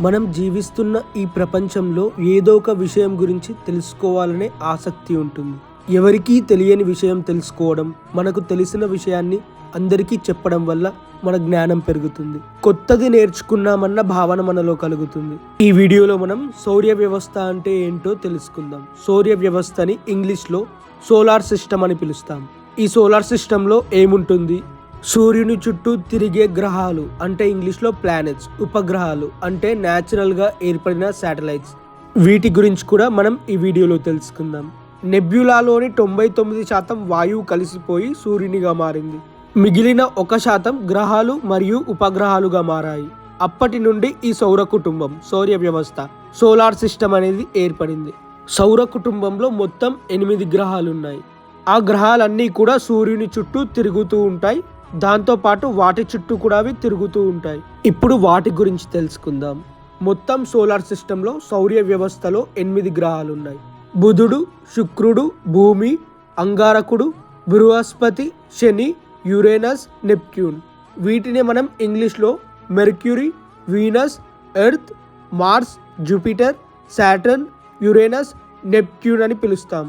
మనం జీవిస్తున్న ఈ ప్రపంచంలో ఏదో ఒక విషయం గురించి తెలుసుకోవాలనే ఆసక్తి ఉంటుంది. ఎవరికీ తెలియని విషయం తెలుసుకోవడం, మనకు తెలిసిన విషయాన్ని అందరికీ చెప్పడం వల్ల మన జ్ఞానం పెరుగుతుంది. కొత్తది నేర్చుకున్నామన్న భావన మనలో కలుగుతుంది. ఈ వీడియోలో మనం సౌర వ్యవస్థ అంటే ఏంటో తెలుసుకుందాం. సౌర వ్యవస్థని ఇంగ్లీష్లో సోలార్ సిస్టమ్ అని పిలుస్తాం. ఈ సోలార్ సిస్టంలో ఏముంటుంది? సూర్యుని చుట్టూ తిరిగే గ్రహాలు అంటే ఇంగ్లీష్లో ప్లానెట్స్, ఉపగ్రహాలు అంటే న్యాచురల్గా ఏర్పడిన శాటిలైట్స్, వీటి గురించి కూడా మనం ఈ వీడియోలో తెలుసుకుందాం. నెబ్యులాలోని 99% వాయువు కలిసిపోయి సూర్యునిగా మారింది. మిగిలిన 1% గ్రహాలు మరియు ఉపగ్రహాలుగా మారాయి. అప్పటి నుండి ఈ సౌర కుటుంబం, సౌర వ్యవస్థ, సోలార్ సిస్టమ్ అనేది ఏర్పడింది. సౌర కుటుంబంలో మొత్తం 8 గ్రహాలు ఉన్నాయి. ఆ గ్రహాలన్నీ కూడా సూర్యుని చుట్టూ తిరుగుతూ ఉంటాయి. దాంతోపాటు వాటి చుట్టూ కూడా అవి తిరుగుతూ ఉంటాయి. ఇప్పుడు వాటి గురించి తెలుసుకుందాం. మొత్తం సోలార్ సిస్టంలో సౌర వ్యవస్థలో 8 గ్రహాలు ఉన్నాయి. బుధుడు, శుక్రుడు, భూమి, అంగారకుడు, బృహస్పతి, శని, యురేనస్, నెప్ట్యూన్. వీటిని మనం ఇంగ్లీష్లో Mercury, Venus, Earth, Mars, Jupiter, Saturn, Uranus, Neptune అని పిలుస్తాం.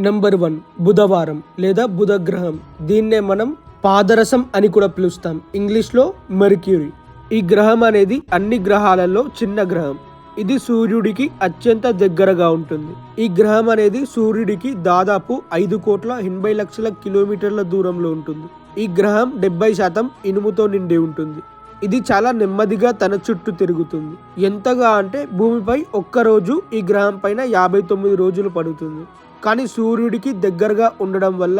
నంబర్ 1 బుధవారం లేదా బుధ గ్రహం. దీన్నే మనం పాదరసం అని కూడా పిలుస్తాం, ఇంగ్లీష్లో మెర్క్యూరీ. ఈ గ్రహం అనేది అన్ని గ్రహాలలో చిన్న గ్రహం. ఇది సూర్యుడికి అత్యంత దగ్గరగా ఉంటుంది. ఈ గ్రహం అనేది సూర్యుడికి దాదాపు 5,80,00,000 కిలోమీటర్ల దూరంలో ఉంటుంది. ఈ గ్రహం 70% ఇనుముతో నిండి ఉంటుంది. ఇది చాలా నెమ్మదిగా తన చుట్టూ తిరుగుతుంది. ఎంతగా అంటే భూమిపై ఒక్కరోజు ఈ గ్రహం పైన 59 రోజులు పడుతుంది. కానీ సూర్యుడికి దగ్గరగా ఉండడం వల్ల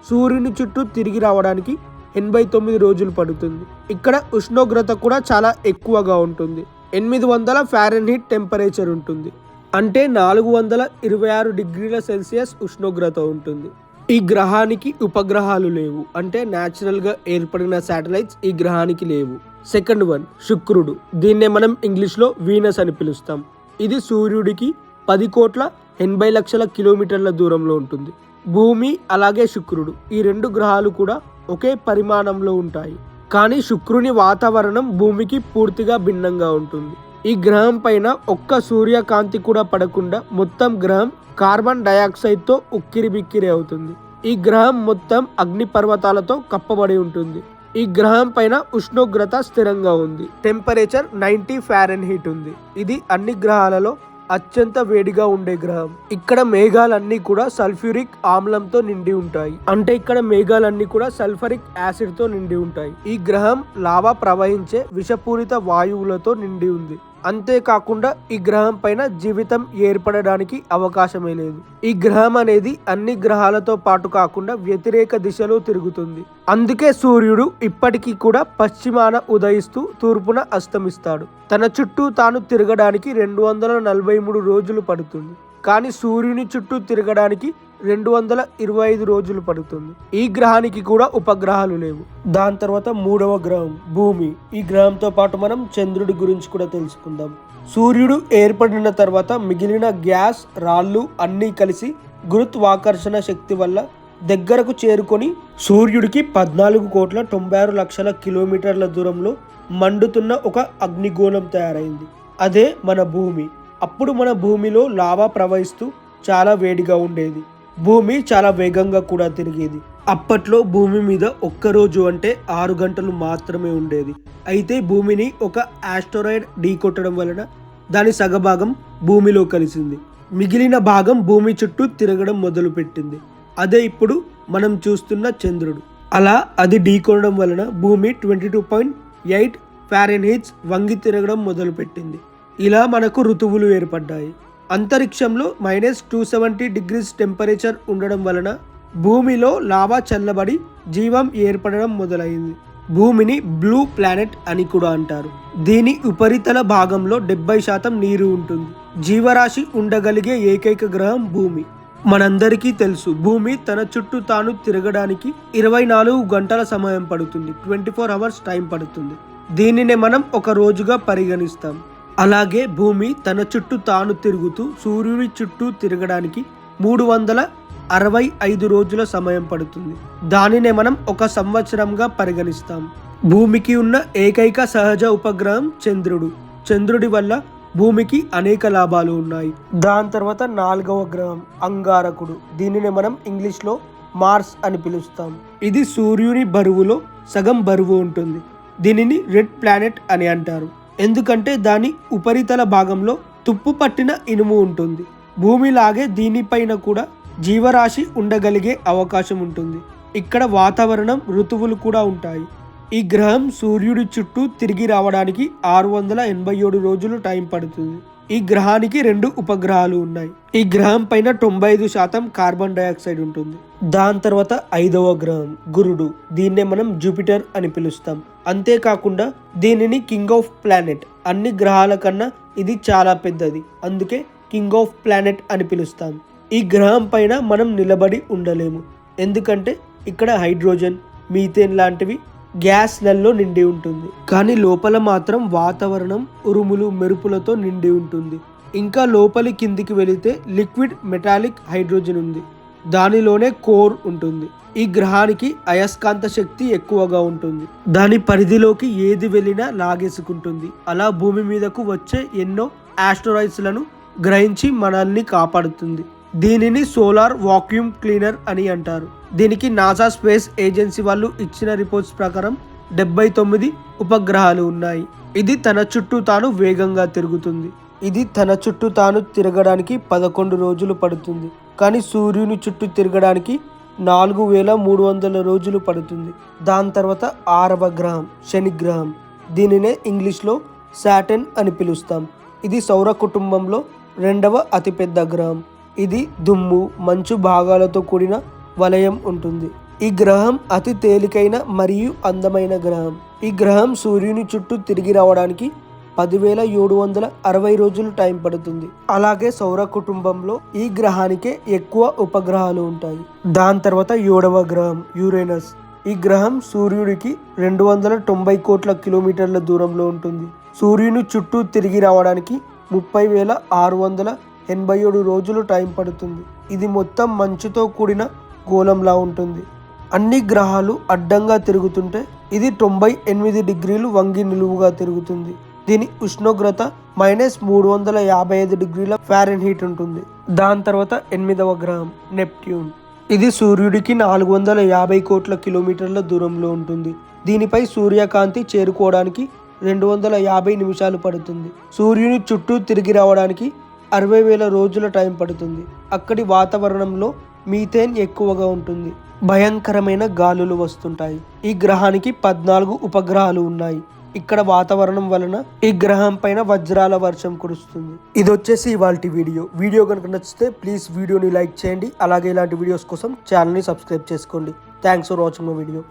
సూర్యుని చుట్టూ తిరిగి రావడానికి 89 రోజులు పడుతుంది. ఇక్కడ ఉష్ణోగ్రత కూడా చాలా ఎక్కువగా ఉంటుంది. 800 ఫారెన్హీట్ టెంపరేచర్ ఉంటుంది. అంటే 426 డిగ్రీల సెల్సియస్ ఉష్ణోగ్రత ఉంటుంది. ఈ గ్రహానికి ఉపగ్రహాలు లేవు, అంటే న్యాచురల్గా ఏర్పడిన శాటిలైట్స్ ఈ గ్రహానికి లేవు. సెకండ్ 1 శుక్రుడు. దీన్నే మనం ఇంగ్లీష్లో వీనస్ అని పిలుస్తాం. ఇది సూర్యుడికి 10,80,00,000 కిలోమీటర్ల దూరంలో ఉంటుంది. భూమి అలాగే శుక్రుడు, ఈ 2 గ్రహాలు కూడా ఒకే పరిమాణంలో ఉంటాయి. కానీ శుక్రుని వాతావరణం భూమికి పూర్తిగా భిన్నంగా ఉంటుంది. ఈ గ్రహం పైన ఒక్క సూర్యకాంతి కూడా పడకుండా మొత్తం గ్రహం కార్బన్ డయాక్సైడ్తో ఉక్కిరిబిక్కిరి అవుతుంది. ఈ గ్రహం మొత్తం అగ్నిపర్వతాలతో కప్పబడి ఉంటుంది. ఈ గ్రహం పైన ఉష్ణోగ్రత స్థిరంగా ఉంది. టెంపరేచర్ 90 ఫారెన్హీట్ ఉంది. ఇది అన్ని గ్రహాలలో అత్యంత వేడిగా ఉండే గ్రహం. ఇక్కడ మేఘాలన్నీ కూడా సల్ఫ్యూరిక్ ఆమ్లంతో నిండి ఉంటాయి. అంటే ఇక్కడ మేఘాలన్నీ కూడా సల్ఫరిక్ యాసిడ్ తో నిండి ఉంటాయి. ఈ గ్రహం లావా ప్రవహించే విషపూరిత వాయువులతో నిండి ఉంది. అంతేకాకుండా ఈ గ్రహం పైన జీవితం ఏర్పడడానికి అవకాశమే లేదు. ఈ గ్రహం అనేది అన్ని గ్రహాలతో పాటు కాకుండా వ్యతిరేక దిశలో తిరుగుతుంది. అందుకే సూర్యుడు ఇప్పటికీ కూడా పశ్చిమాన ఉదయిస్తూ తూర్పున అస్తమిస్తాడు. తన చుట్టూ తాను తిరగడానికి 243 రోజులు పడుతుంది. కానీ సూర్యుని చుట్టూ తిరగడానికి 225 రోజులు పడుతుంది. ఈ గ్రహానికి కూడా ఉపగ్రహాలు లేవు. దాని తర్వాత 3వ గ్రహం భూమి. ఈ గ్రహంతో పాటు మనం చంద్రుడి గురించి కూడా తెలుసుకుందాం. సూర్యుడు ఏర్పడిన తర్వాత మిగిలిన గ్యాస్, రాళ్ళు అన్నీ కలిసి గురుత్వాకర్షణ శక్తి వల్ల దగ్గరకు చేరుకొని సూర్యుడికి 14,96,00,000 కిలోమీటర్ల దూరంలో మండుతున్న ఒక అగ్నిగోళం తయారైంది. అదే మన భూమి. అప్పుడు మన భూమిలో లావా ప్రవహిస్తూ చాలా వేడిగా ఉండేది. భూమి చాలా వేగంగా కూడా తిరిగేది. అప్పట్లో భూమి మీద ఒక్కరోజు అంటే 6 గంటలు మాత్రమే ఉండేది. అయితే భూమిని ఒక ఆస్టరాయిడ్ ఢీకొట్టడం వలన దాని సగభాగం భూమిలో కలిసింది. మిగిలిన భాగం భూమి చుట్టూ తిరగడం మొదలుపెట్టింది. అదే ఇప్పుడు మనం చూస్తున్న చంద్రుడు. అలా అది ఢీకొనడం వలన భూమి 22.8 ఫారెన్హీట్స్ వంగి తిరగడం మొదలుపెట్టింది. ఇలా మనకు ఋతువులు ఏర్పడ్డాయి. అంతరిక్షంలో -270 డిగ్రీస్ టెంపరేచర్ ఉండడం వలన భూమిలో లావా చల్లబడి జీవం ఏర్పడడం మొదలైంది. భూమిని బ్లూ ప్లానెట్ అని కూడా అంటారు. దీని ఉపరితల భాగంలో 70% నీరు ఉంటుంది. జీవరాశి ఉండగలిగే ఏకైక గ్రహం భూమి. మనందరికీ తెలుసు, భూమి తన చుట్టూ తాను తిరగడానికి 24 గంటల సమయం పడుతుంది. 24 అవర్స్ టైం పడుతుంది. దీనినే మనం ఒక రోజుగా పరిగణిస్తాం. అలాగే భూమి తన చుట్టూ తాను తిరుగుతూ సూర్యుని చుట్టూ తిరగడానికి 365 రోజుల సమయం పడుతుంది. దానినే మనం ఒక సంవత్సరంగా పరిగణిస్తాం. భూమికి ఉన్న ఏకైక సహజ ఉపగ్రహం చంద్రుడు. చంద్రుడి వల్ల భూమికి అనేక లాభాలు ఉన్నాయి. దాని తర్వాత 4వ గ్రహం అంగారకుడు. దీనిని మనం ఇంగ్లీష్లో మార్స్ అని పిలుస్తాం. ఇది సూర్యుని బరువులో సగం బరువు ఉంటుంది. దీనిని రెడ్ ప్లానెట్ అని అంటారు, ఎందుకంటే దాని ఉపరితల భాగంలో తుప్పు పట్టిన ఇనుము ఉంటుంది. భూమిలాగే దీనిపైన కూడా జీవరాశి ఉండగలిగే అవకాశం ఉంటుంది. ఇక్కడ వాతావరణం, ఋతువులు కూడా ఉంటాయి. ఈ గ్రహం సూర్యుడి చుట్టూ తిరిగి రావడానికి 687 రోజులు టైం పడుతుంది. ఈ గ్రహానికి 2 ఉపగ్రహాలు ఉన్నాయి. ఈ గ్రహం పైన 95% కార్బన్ డైఆక్సైడ్ ఉంటుంది. దాని తర్వాత 5వ గ్రహం గురుడు. దీన్నే మనం జూపిటర్ అని పిలుస్తాం. అంతేకాకుండా దీనిని కింగ్ ఆఫ్ ప్లానెట్. అన్ని గ్రహాల కన్నా ఇది చాలా పెద్దది, అందుకే కింగ్ ఆఫ్ ప్లానెట్ అని పిలుస్తాం. ఈ గ్రహం పైన మనం నిలబడి ఉండలేము, ఎందుకంటే ఇక్కడ హైడ్రోజన్, మీథేన్ లాంటివి గ్యాస్లలో నిండి ఉంటుంది. కానీ లోపల మాత్రం వాతావరణం ఉరుములు, మెరుపులతో నిండి ఉంటుంది. ఇంకా లోపలి కిందికి వెళితే లిక్విడ్ మెటాలిక్ హైడ్రోజన్ ఉంది. దానిలోనే కోర్ ఉంటుంది. ఈ గ్రహానికి అయస్కాంత శక్తి ఎక్కువగా ఉంటుంది. దాని పరిధిలోకి ఏది వెళ్ళినా లాగేసుకుంటుంది. అలా భూమి మీదకు వచ్చే ఎన్నో ఆస్ట్రాయిడ్స్ లను గ్రహించి మనల్ని కాపాడుతుంది. దీనిని సోలార్ వాక్యూమ్ క్లీనర్ అని అంటారు. దీనికి నాసా స్పేస్ ఏజెన్సీ వాళ్ళు ఇచ్చిన రిపోర్ట్స్ ప్రకారం 79 ఉపగ్రహాలు ఉన్నాయి. ఇది తన చుట్టూ తాను వేగంగా తిరుగుతుంది. ఇది తన చుట్టూ తాను తిరగడానికి 11 రోజులు పడుతుంది. కానీ సూర్యుని చుట్టూ తిరగడానికి 4300 రోజులు పడుతుంది. దాని తర్వాత 6వ గ్రహం శని గ్రహం. దీనినే ఇంగ్లీష్లో సాటర్న్ అని పిలుస్తాం. ఇది సౌర కుటుంబంలో 2వ అతిపెద్ద గ్రహం. ఇది దుమ్ము, మంచు భాగాలతో కూడిన వలయం ఉంటుంది. ఈ గ్రహం అతి తేలికైన మరియు అందమైన గ్రహం. ఈ గ్రహం సూర్యుని చుట్టూ తిరిగి రావడానికి 10,760 రోజులు టైం పడుతుంది. అలాగే సౌర కుటుంబంలో ఈ గ్రహానికే ఎక్కువ ఉపగ్రహాలు ఉంటాయి. దాని తర్వాత 7వ గ్రహం యురేనస్. ఈ గ్రహం సూర్యుడికి 290 కోట్ల కిలోమీటర్ల దూరంలో ఉంటుంది. సూర్యుని చుట్టూ తిరిగి రావడానికి 30,687 రోజులు టైం పడుతుంది. ఇది మొత్తం మంచుతో కూడిన గోళంలా ఉంటుంది. అన్ని గ్రహాలు అడ్డంగా తిరుగుతుంటే ఇది 98 డిగ్రీలు వంగి నిలువుగా తిరుగుతుంది. దీని ఉష్ణోగ్రత -355 డిగ్రీల ఫారెన్హీట్ ఉంటుంది. దాని తర్వాత 8వ గ్రహం నెప్ట్యూన్. ఇది సూర్యుడికి 450 కోట్ల కిలోమీటర్ల దూరంలో ఉంటుంది. దీనిపై సూర్యకాంతి చేరుకోవడానికి 250 నిమిషాలు పడుతుంది. సూర్యుని చుట్టూ తిరిగి రావడానికి 60,000 రోజుల టైం పడుతుంది. అక్కడి వాతావరణంలో మీథేన్ ఎక్కువగా ఉంటుంది. భయంకరమైన గాలులు వస్తుంటాయి. ఈ గ్రహానికి 14 ఉపగ్రహాలు ఉన్నాయి. ఇక్కడ వాతావరణం వలన ఈ గ్రహం పైన వజ్రాల వర్షం కురుస్తుంది. ఇది వచ్చేసి ఇవాల్టి వీడియో కనుక నచ్చితే ప్లీజ్ వీడియోని లైక్ చేయండి. అలాగే ఇలాంటి వీడియోస్ కోసం ఛానల్ని సబ్స్క్రైబ్ చేసుకోండి. Thanks for watching my video.